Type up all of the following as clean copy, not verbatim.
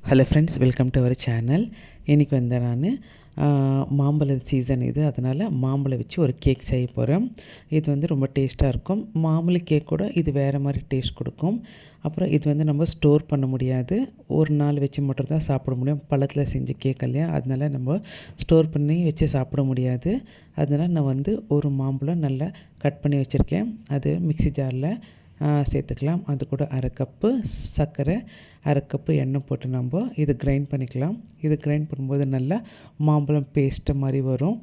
Hello friends, welcome to our channel. இன்றைக்கி நான் மாம்பழம் சீசன் இது, அதனால் மாம்பழம் வச்சு ஒரு கேக் செய்ய போகிறேன். இது ரொம்ப டேஸ்ட்டாக இருக்கும். மாம்பழ கேக் கூட இது வேறு மாதிரி டேஸ்ட் கொடுக்கும். அப்புறம் இது நம்ம ஸ்டோர் பண்ண முடியாது, ஒரு நாள் வச்சு மட்டும் தான் சாப்பிட முடியும். பழத்தில் செஞ்ச கேக் இல்லையா, அதனால் நம்ம ஸ்டோர் பண்ணி வச்சு சாப்பிட முடியாது. அதனால் நான் ஒரு மாம்பழம் நல்லா கட் பண்ணி வச்சுருக்கேன். அது மிக்ஸி ஜாரில் சேர்த்துக்கலாம். அது கூட அரை கப்பு சர்க்கரை, அரை கப்பு எண்ணெய் போட்டு நம்ம இது கிரைண்ட் பண்ணிக்கலாம். இது கிரைண்ட் பண்ணும்போது நல்லா மாம்பழம் பேஸ்ட்டு மாதிரி வரும்.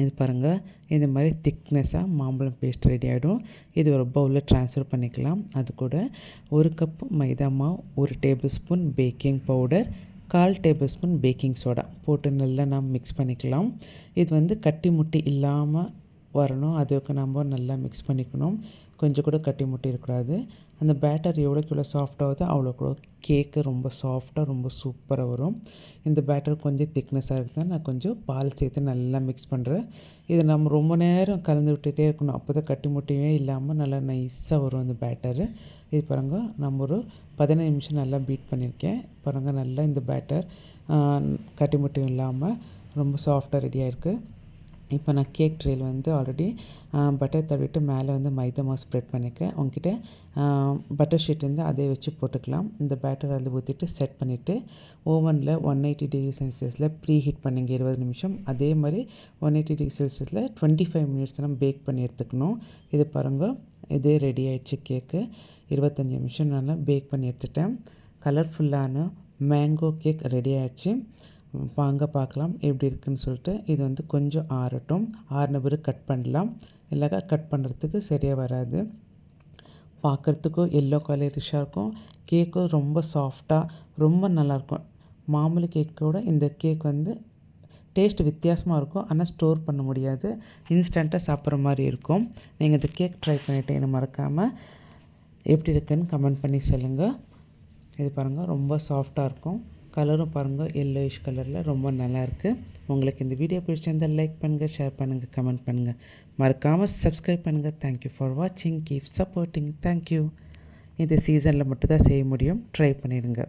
இது பாருங்கள், இந்த மாதிரி திக்னஸாக மாம்பழம் பேஸ்ட் ரெடி ஆகிடும். இது ஒரு பவுலில் ட்ரான்ஸ்ஃபர் பண்ணிக்கலாம். அது கூட ஒரு கப்பு மைதா மாவு, 1 table spoon baking powder, 1/4 table spoon baking soda போட்டு நல்லா நாம் மிக்ஸ் பண்ணிக்கலாம். இது கட்டி முட்டி இல்லாமல் வரணும், அதுக்கு நம்ம நல்லா மிக்ஸ் பண்ணிக்கணும். கொஞ்சம் கூட கட்டி முட்டி இருக்கக்கூடாது. அந்த பேட்டர் எவ்வளோக்கு எவ்வளோ சாஃப்டாகுதோ அவ்வளோக்கு கேக்கு ரொம்ப சாஃப்டாக ரொம்ப சூப்பராக வரும். இந்த பேட்டர் கொஞ்சம் திக்னஸாக இருக்குதுன்னா நான் கொஞ்சம் பால் சேர்த்து நல்லா மிக்ஸ் பண்ணுறேன். இதை நம்ம ரொம்ப நேரம் கலந்து விட்டுகிட்டே இருக்கணும், அப்போ தான் கட்டி முட்டியே இல்லாமல் நல்லா நைஸாக வரும் அந்த பேட்டரு. இது பாருங்கள், நம்ம ஒரு 15 நிமிஷம் நல்லா பீட் பண்ணியிருக்கேன். பாருங்கள், நல்லா இந்த பேட்டர் கட்டி முட்டியும் இல்லாமல் ரொம்ப சாஃப்டாக ரெடியாக இருக்குது. இப்போ நான் கேக் ட்ரேயில் ஆல்ரெடி பட்டர் தடவிட்டு மேலே மைதா மாவு ஸ்ப்ரெட் பண்ணியிருக்கேன். உங்ககிட்ட பட்டர் ஷீட் அதை வச்சு போட்டுக்கலாம். இந்த பேட்டர் அதில் ஊற்றிட்டு செட் பண்ணிவிட்டு ஓவனில் 180 டிகிரி செல்சியஸில் ப்ரீ ஹீட் பண்ணிங்க 20 நிமிஷம். அதே மாதிரி 180 டிகிரி செல்சியஸில் 25 மினிட்ஸ் நம்ம பேக் பண்ணி எடுத்துக்கணும். இது பாருங்கள், இதே ரெடி ஆகிடுச்சு கேக்கு. 25 நிமிஷம் நான் பேக் பண்ணி எடுத்துட்டேன். கலர்ஃபுல்லான மேங்கோ கேக் ரெடி ஆகிடுச்சு. வாங்க பார்க்கலாம் எப்படி இருக்குதுன்னு சொல்லிட்டு. இது கொஞ்சம் ஆறட்டும், ஆறின பிறகு கட் பண்ணலாம். இல்லைக்கா கட் பண்ணுறதுக்கு சரியாக வராது. பார்க்குறதுக்கும் எல்லோ கலரிஷாக இருக்கும். கேக்கும் ரொம்ப சாஃப்டாக ரொம்ப நல்லாயிருக்கும். மாம்பழ கேக்கோட இந்த கேக் டேஸ்ட் வித்தியாசமாக இருக்கும். ஆனால் ஸ்டோர் பண்ண முடியாது, இன்ஸ்டண்ட்டாக சாப்பிட்ற மாதிரி இருக்கும். நீங்கள் இந்த கேக் ட்ரை பண்ணிவிட்டு என்ன மறக்காமல் எப்படி இருக்குன்னு கமெண்ட் பண்ணி சொல்லுங்கள். இது பாருங்கள், ரொம்ப சாஃப்டாக இருக்கும். கலரும் பாருங்கள், எல்லோயிஷ் கலரில் ரொம்ப நல்லாயிருக்கு. உங்களுக்கு இந்த வீடியோ பிடிச்சிருந்தால் லைக் பண்ணுங்கள், ஷேர் பண்ணுங்கள், கமெண்ட் பண்ணுங்கள். மறக்காமல் சப்ஸ்கிரைப் பண்ணுங்கள். தேங்க்யூ ஃபார் வாட்சிங், கீப் சப்போர்ட்டிங். தேங்க்யூ. இந்த சீசனில் மட்டும் தான் செய்ய முடியும், ட்ரை பண்ணிடுங்க.